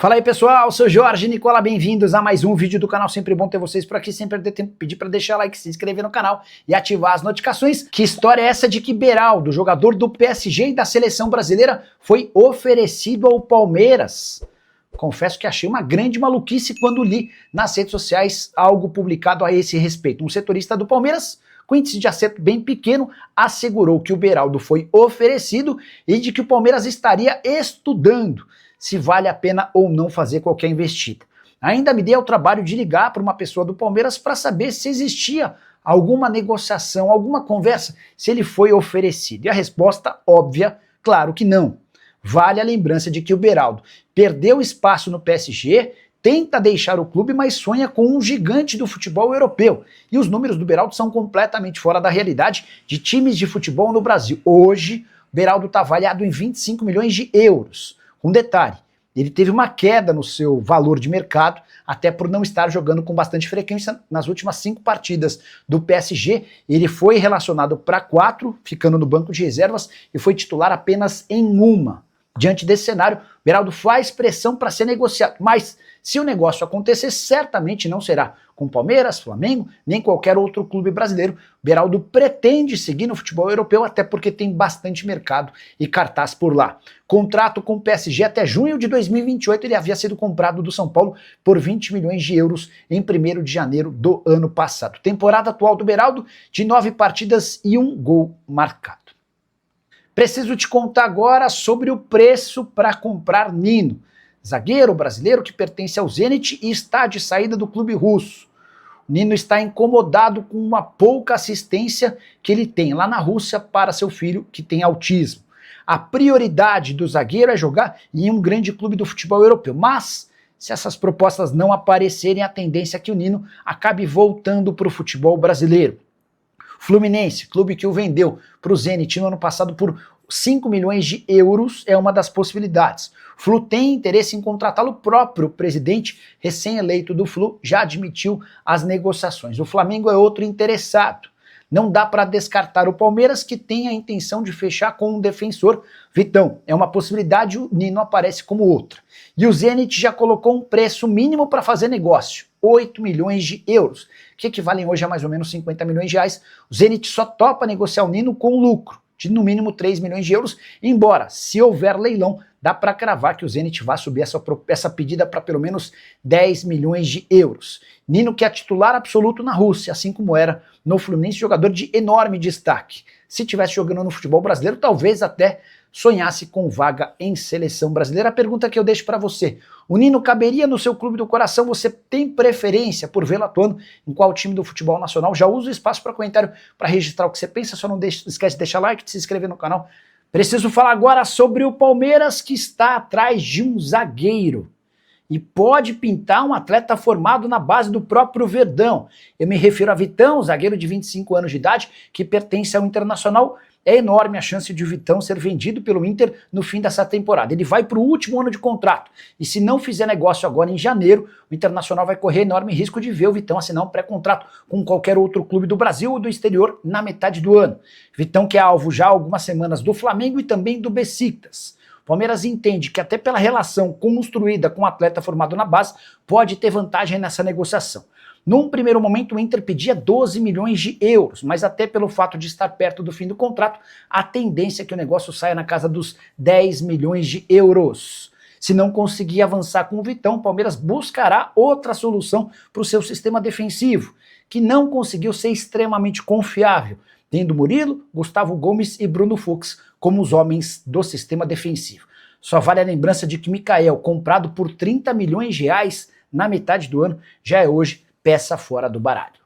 Fala aí pessoal, sou Jorge Nicola, bem-vindos a mais um vídeo do canal, sempre bom ter vocês por aqui, sem perder tempo, pedir para deixar like, se inscrever no canal e ativar as notificações. Que história é essa de que Beraldo, jogador do PSG e da seleção brasileira, foi oferecido ao Palmeiras? Confesso que achei uma grande maluquice quando li nas redes sociais algo publicado a esse respeito. Um setorista do Palmeiras, com índice de acerto bem pequeno, assegurou que o Beraldo foi oferecido e de que o Palmeiras estaria estudando se vale a pena ou não fazer qualquer investida. Ainda me dei ao trabalho de ligar para uma pessoa do Palmeiras para saber se existia alguma negociação, alguma conversa, se ele foi oferecido. E a resposta óbvia, claro que não. Vale a lembrança de que o Beraldo perdeu espaço no PSG, tenta deixar o clube, mas sonha com um gigante do futebol europeu. E os números do Beraldo são completamente fora da realidade de times de futebol no Brasil. Hoje, o Beraldo está avaliado em 25 milhões de euros. Um detalhe, ele teve uma queda no seu valor de mercado, até por não estar jogando com bastante frequência nas últimas 5 partidas do PSG. Ele foi relacionado para 4, ficando no banco de reservas, e foi titular apenas em uma. Diante desse cenário, Beraldo faz pressão para ser negociado, mas se o negócio acontecer, certamente não será com Palmeiras, Flamengo, nem qualquer outro clube brasileiro. Beraldo pretende seguir no futebol europeu, até porque tem bastante mercado e cartaz por lá. Contrato com o PSG até junho de 2028, ele havia sido comprado do São Paulo por 20 milhões de euros em 1º de janeiro do ano passado. Temporada atual do Beraldo, de 9 partidas e 1 gol marcado. Preciso te contar agora sobre o preço para comprar Nino, zagueiro brasileiro que pertence ao Zenit e está de saída do clube russo. O Nino está incomodado com uma pouca assistência que ele tem lá na Rússia para seu filho que tem autismo. A prioridade do zagueiro é jogar em um grande clube do futebol europeu, mas se essas propostas não aparecerem, a tendência é que o Nino acabe voltando para o futebol brasileiro. Fluminense, clube que o vendeu para o Zenit no ano passado por 5 milhões de euros, é uma das possibilidades. Flu tem interesse em contratá-lo. O próprio presidente recém-eleito do Flu já admitiu as negociações. O Flamengo é outro interessado. Não dá para descartar o Palmeiras, que tem a intenção de fechar com um defensor. Vitão é uma possibilidade, o Nino aparece como outra. E o Zenit já colocou um preço mínimo para fazer negócio, 8 milhões de euros, que equivalem hoje a mais ou menos 50 milhões de reais. O Zenit só topa negociar o Nino com lucro de no mínimo 3 milhões de euros, embora, se houver leilão, dá para cravar que o Zenit vai subir essa pedida para pelo menos 10 milhões de euros. Nino, que é titular absoluto na Rússia, assim como era no Fluminense, jogador de enorme destaque. Se estivesse jogando no futebol brasileiro, talvez até sonhasse com vaga em seleção brasileira. A pergunta que eu deixo para você: o Nino caberia no seu clube do coração? Você tem preferência por vê-lo atuando em qual time do futebol nacional? Já usa o espaço para comentário para registrar o que você pensa, só não esquece de deixar like, de se inscrever no canal. Preciso falar agora sobre o Palmeiras, que está atrás de um zagueiro e pode pintar um atleta formado na base do próprio Verdão. Eu me refiro a Vitão, zagueiro de 25 anos de idade, que pertence ao Internacional. É enorme a chance de o Vitão ser vendido pelo Inter no fim dessa temporada. Ele vai para o último ano de contrato. E se não fizer negócio agora em janeiro, o Internacional vai correr enorme risco de ver o Vitão assinar um pré-contrato com qualquer outro clube do Brasil ou do exterior na metade do ano. Vitão, que é alvo já há algumas semanas do Flamengo e também do Besiktas. O Palmeiras entende que até pela relação construída com o atleta formado na base, pode ter vantagem nessa negociação. Num primeiro momento, o Inter pedia 12 milhões de euros, mas até pelo fato de estar perto do fim do contrato, a tendência é que o negócio saia na casa dos 10 milhões de euros. Se não conseguir avançar com o Vitão, o Palmeiras buscará outra solução para o seu sistema defensivo, que não conseguiu ser extremamente confiável, tendo Murilo, Gustavo Gomes e Bruno Fux como os homens do sistema defensivo. Só vale a lembrança de que Michael, comprado por 30 milhões de reais na metade do ano, já é hoje peça fora do baralho.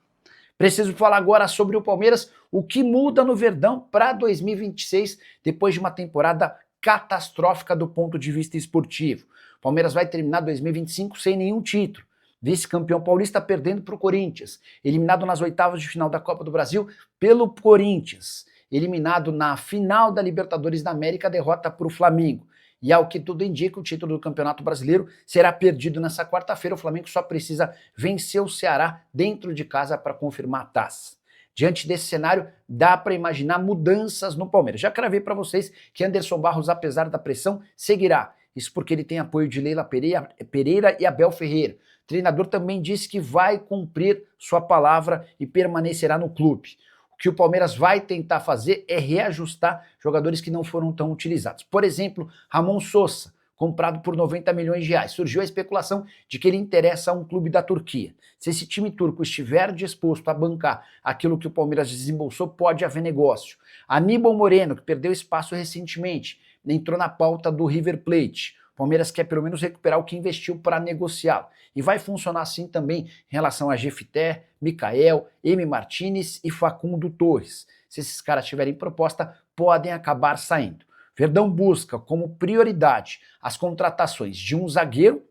Preciso falar agora sobre o Palmeiras, o que muda no Verdão para 2026, depois de uma temporada catastrófica do ponto de vista esportivo. O Palmeiras vai terminar 2025 sem nenhum título. Vice-campeão paulista perdendo para o Corinthians. Eliminado nas oitavas de final da Copa do Brasil pelo Corinthians. Eliminado na final da Libertadores da América, derrota para o Flamengo. E ao que tudo indica, o título do Campeonato Brasileiro será perdido nessa quarta-feira. O Flamengo só precisa vencer o Ceará dentro de casa para confirmar a taça. Diante desse cenário, dá para imaginar mudanças no Palmeiras. Já cravei para vocês que Anderson Barros, apesar da pressão, seguirá. Isso porque ele tem apoio de Leila Pereira e Abel Ferreira. O treinador também disse que vai cumprir sua palavra e permanecerá no clube. O que o Palmeiras vai tentar fazer é reajustar jogadores que não foram tão utilizados. Por exemplo, Ramon Sosa, comprado por 90 milhões de reais. Surgiu a especulação de que ele interessa a um clube da Turquia. Se esse time turco estiver disposto a bancar aquilo que o Palmeiras desembolsou, pode haver negócio. Aníbal Moreno, que perdeu espaço recentemente, entrou na pauta do River Plate. O Palmeiras quer pelo menos recuperar o que investiu para negociá-lo. E vai funcionar assim também em relação a Jefité, Mikael, M. Martinez e Facundo Torres. Se esses caras tiverem proposta, podem acabar saindo. Verdão busca como prioridade as contratações de um zagueiro,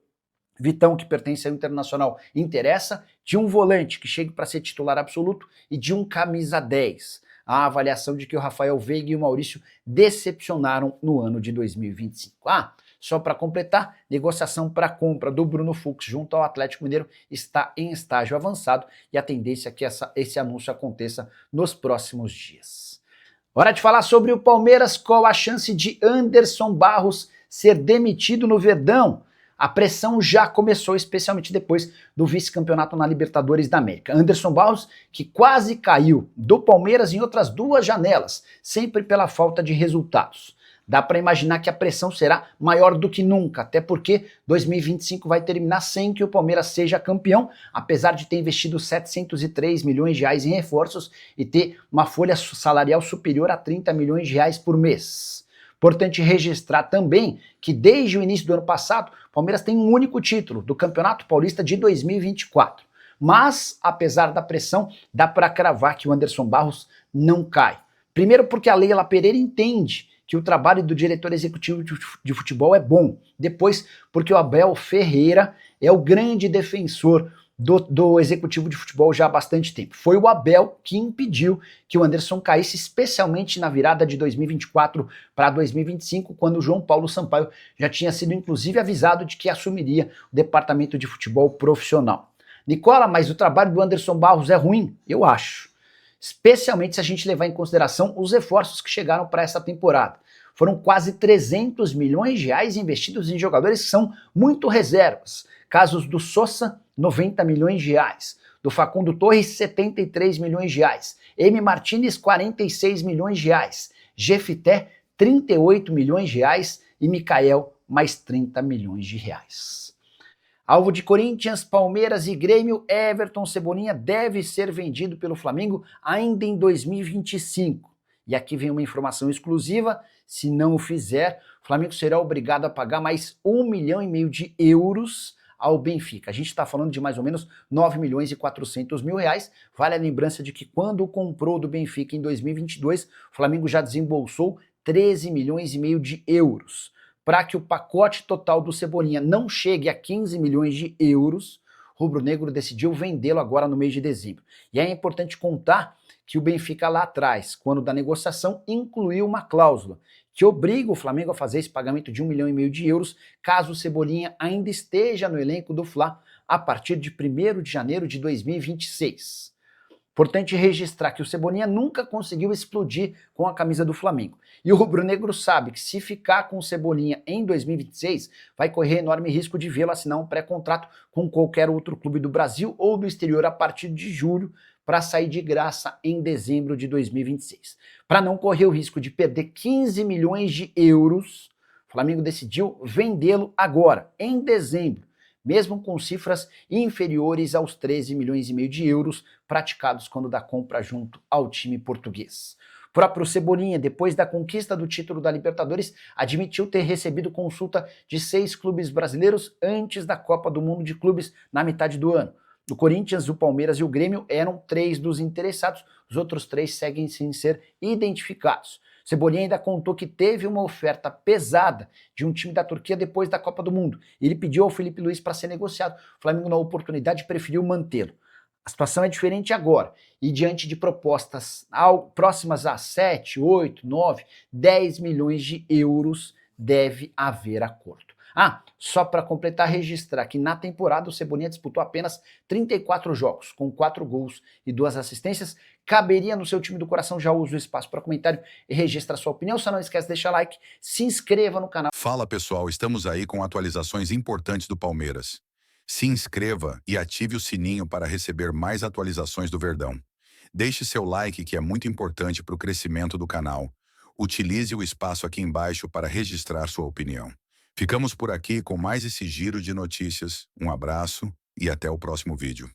Vitão, que pertence ao Internacional, interessa, de um volante que chegue para ser titular absoluto e de um camisa 10. A avaliação de que o Rafael Veiga e o Maurício decepcionaram no ano de 2025. Só para completar, negociação para a compra do Bruno Fux junto ao Atlético Mineiro está em estágio avançado e a tendência é que esse anúncio aconteça nos próximos dias. Hora de falar sobre o Palmeiras, qual a chance de Anderson Barros ser demitido no Verdão? A pressão já começou, especialmente depois do vice-campeonato na Libertadores da América. Anderson Barros, que quase caiu do Palmeiras em outras duas janelas, sempre pela falta de resultados. Dá para imaginar que a pressão será maior do que nunca, até porque 2025 vai terminar sem que o Palmeiras seja campeão, apesar de ter investido 703 milhões de reais em reforços e ter uma folha salarial superior a 30 milhões de reais por mês. Importante registrar também que desde o início do ano passado, o Palmeiras tem um único título, do Campeonato Paulista de 2024. Mas, apesar da pressão, dá para cravar que o Anderson Barros não cai. Primeiro porque a Leila Pereira entende que o trabalho do diretor executivo de futebol é bom. Depois, porque o Abel Ferreira é o grande defensor do executivo de futebol já há bastante tempo. Foi o Abel que impediu que o Anderson caísse, especialmente na virada de 2024 para 2025, quando o João Paulo Sampaio já tinha sido inclusive avisado de que assumiria o departamento de futebol profissional. Nicola, mas o trabalho do Anderson Barros é ruim? Eu acho. Especialmente se a gente levar em consideração os reforços que chegaram para essa temporada. Foram quase 300 milhões de reais investidos em jogadores que são muito reservas. Casos do Sosa, 90 milhões de reais. Do Facundo Torres, 73 milhões de reais. M. Martinez, 46 milhões de reais. Jefité, 38 milhões de reais. E Mikael, mais 30 milhões de reais. Alvo de Corinthians, Palmeiras e Grêmio, Everton Cebolinha deve ser vendido pelo Flamengo ainda em 2025. E aqui vem uma informação exclusiva: se não o fizer, o Flamengo será obrigado a pagar mais 1,5 milhão de euros ao Benfica. A gente está falando de mais ou menos 9 milhões e 400 mil reais. Vale a lembrança de que quando comprou do Benfica em 2022, o Flamengo já desembolsou 13 milhões e meio de euros. Para que o pacote total do Cebolinha não chegue a 15 milhões de euros, o rubro-negro decidiu vendê-lo agora no mês de dezembro. E é importante contar que o Benfica lá atrás, quando da negociação, incluiu uma cláusula que obriga o Flamengo a fazer esse pagamento de 1,5 milhão de euros caso o Cebolinha ainda esteja no elenco do Fla a partir de 1º de janeiro de 2026. Importante registrar que o Cebolinha nunca conseguiu explodir com a camisa do Flamengo. E o rubro-negro sabe que se ficar com o Cebolinha em 2026, vai correr enorme risco de vê-lo assinar um pré-contrato com qualquer outro clube do Brasil ou do exterior a partir de julho, para sair de graça em dezembro de 2026. Para não correr o risco de perder 15 milhões de euros, o Flamengo decidiu vendê-lo agora, em dezembro, mesmo com cifras inferiores aos 13 milhões e meio de euros praticados quando da compra junto ao time português. O próprio Cebolinha, depois da conquista do título da Libertadores, admitiu ter recebido consulta de 6 clubes brasileiros antes da Copa do Mundo de Clubes na metade do ano. O Corinthians, o Palmeiras e o Grêmio eram 3 dos interessados, os outros 3 seguem sem ser identificados. Cebolinha ainda contou que teve uma oferta pesada de um time da Turquia depois da Copa do Mundo. Ele pediu ao Felipe Luiz para ser negociado. O Flamengo, na oportunidade, preferiu mantê-lo. A situação é diferente agora, e diante de propostas próximas a 7, 8, 9, 10 milhões de euros, deve haver acordo. Ah, só para completar, registrar que na temporada o Cebolinha disputou apenas 34 jogos, com 4 gols e 2 assistências. Caberia no seu time do coração? Já usa o espaço para comentário e registra a sua opinião. Só não esquece de deixar like, se inscreva no canal. Fala pessoal, estamos aí com atualizações importantes do Palmeiras. Se inscreva e ative o sininho para receber mais atualizações do Verdão. Deixe seu like, que é muito importante para o crescimento do canal. Utilize o espaço aqui embaixo para registrar sua opinião. Ficamos por aqui com mais esse giro de notícias. Um abraço e até o próximo vídeo.